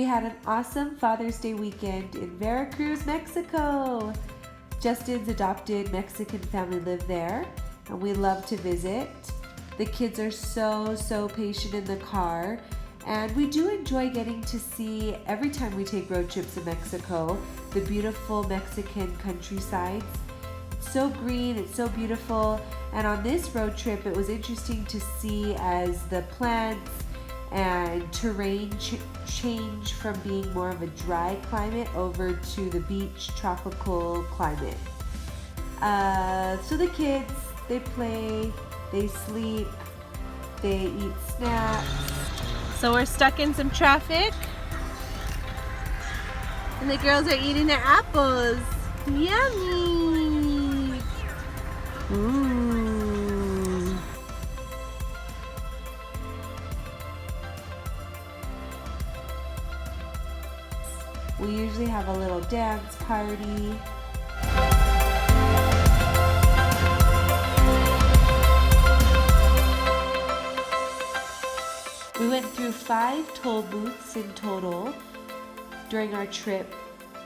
We had an awesome Father's Day weekend in Veracruz, Mexico. Justin's adopted Mexican family live there, and we love to visit. The kids are so patient in the car, and we do enjoy getting to see, every time we take road trips in Mexico, the beautiful Mexican countrysides. It's so green, it's so beautiful, and on this road trip it was interesting to see as the plants and terrain change from being more of a dry climate over to the beach tropical climate. So the kids, they play, they sleep, they eat snacks. So we're stuck in some traffic, and the girls are eating their apples. Yummy! We usually have a little dance party. We went through 5 toll booths in total during our trip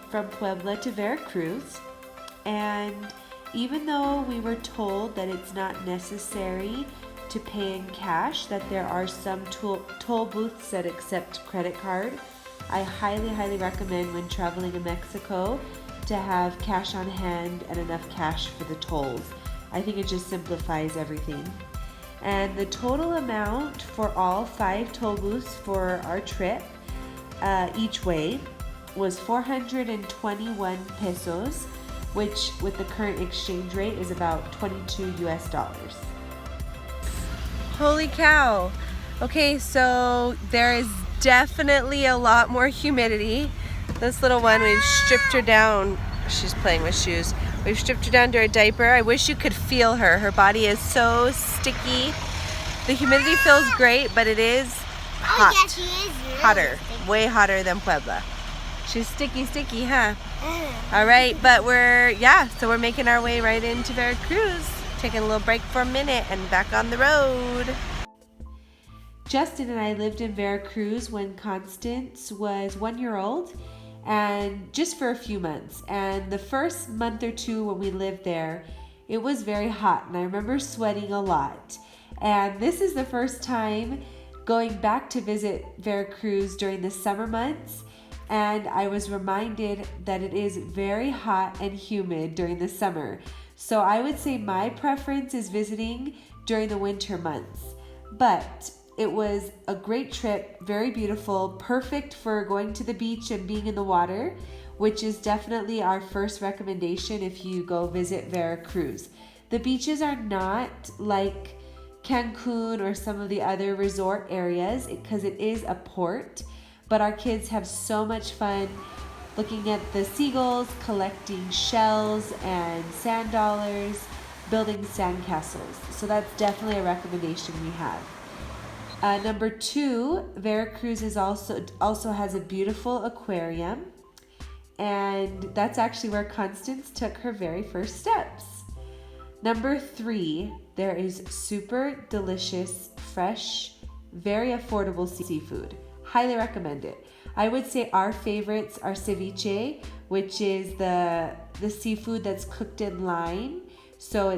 from Puebla to Veracruz. And even though we were told that it's not necessary to pay in cash, that there are some toll booths that accept credit card, I highly recommend when traveling in Mexico to have cash on hand and enough cash for the tolls. I think it just simplifies everything. And the total amount for all 5 toll booths for our trip, each way, was 421 pesos, which with the current exchange rate is about $22 US. Holy cow! Okay, so there is definitely a lot more humidity. This little one, we've stripped her down. She's playing with shoes. We've stripped her down to her diaper. I wish you could feel her. Her body is so sticky. The humidity feels great, but it is hot. Oh yeah, she is really hotter, sticky. way hotter than Puebla. She's sticky, huh? All right, but so we're making our way right into Veracruz. Taking a little break for a minute and back on the road. Justin and I lived in Veracruz when Constance was 1 year old, and just for a few months. And the first month or two when we lived there, it was very hot, and I remember sweating a lot. And this is the first time going back to visit Veracruz during the summer months, and I was reminded that it is very hot and humid during the summer. So I would say my preference is visiting during the winter months. But it was a great trip, very beautiful, perfect for going to the beach and being in the water, which is definitely our first recommendation if you go visit Veracruz. The beaches are not like Cancun or some of the other resort areas because it is a port, but our kids have so much fun looking at the seagulls, collecting shells and sand dollars, building sand castles. So that's definitely a recommendation we have. Number 2, Veracruz is also has a beautiful aquarium, and that's actually where Constance took her very first steps. Number 3, there is super delicious, fresh, very affordable seafood. Highly recommend it. I would say our favorites are ceviche, which is the seafood that's cooked in lime. So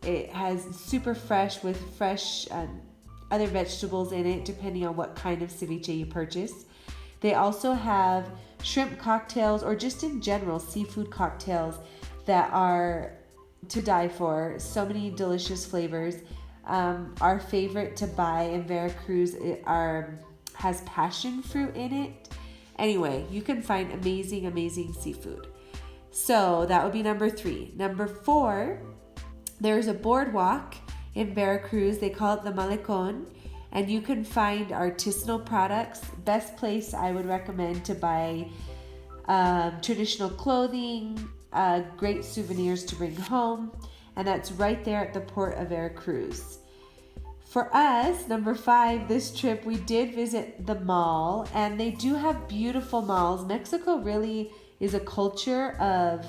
it has super fresh with fresh other vegetables in it, depending on what kind of ceviche you purchase. They also have shrimp cocktails, or just in general seafood cocktails that are to die for. So many delicious flavors. Our favorite to buy in Veracruz has passion fruit in it. Anyway, you can find amazing seafood. So that would be number 3. Number 4, there's a boardwalk in Veracruz. They call it the Malecon, and you can find artisanal products. Best place I would recommend to buy traditional clothing, great souvenirs to bring home, and that's right there at the port of Veracruz. For us, number 5, this trip, we did visit the mall, and they do have beautiful malls. Mexico really is a culture of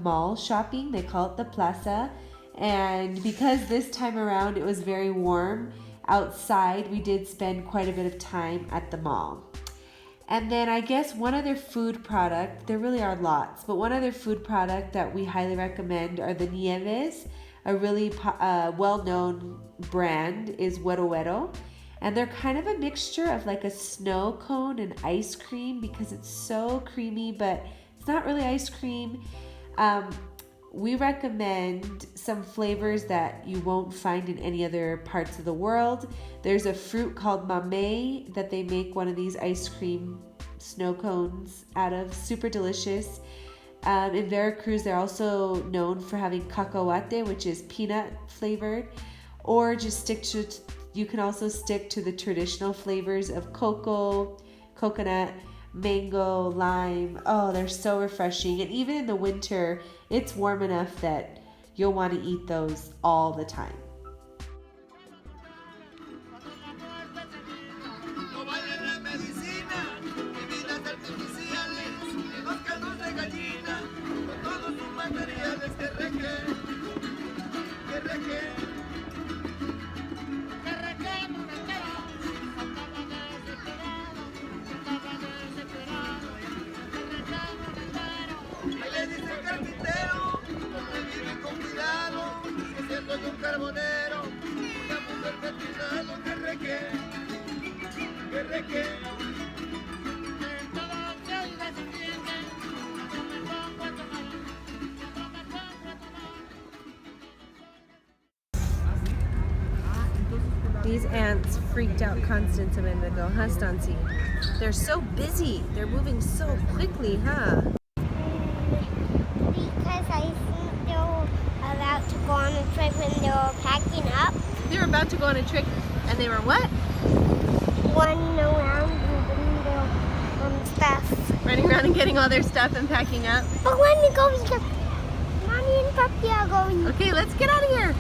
mall shopping. They call it the plaza. And because this time around it was very warm outside, we did spend quite a bit of time at the mall. And then I guess one other food product, there really are lots, but one other food product that we highly recommend are the nieves. A really well-known brand is Güero Güero. And they're kind of a mixture of like a snow cone and ice cream because it's so creamy, but it's not really ice cream. We recommend some flavors that you won't find in any other parts of the world. There's a fruit called mamey that they make one of these ice cream snow cones out of. Super delicious. In Veracruz, they're also known for having cacahuate, which is peanut flavored, or just you can also stick to the traditional flavors of cocoa, coconut, mango, lime. Oh, they're so refreshing. And even in the winter, it's warm enough that you'll want to eat those all the time. These ants freaked out Constance a minute ago, huh, Stancy? They're so busy. They're moving so quickly, huh? Because I think they were about to go on a trip and they were packing up. They were about to go on a trip and they were what? Running around and getting their stuff. Running around and getting all their stuff and packing up. But let me go because Mommy and Papi are going. Okay, let's get out of here.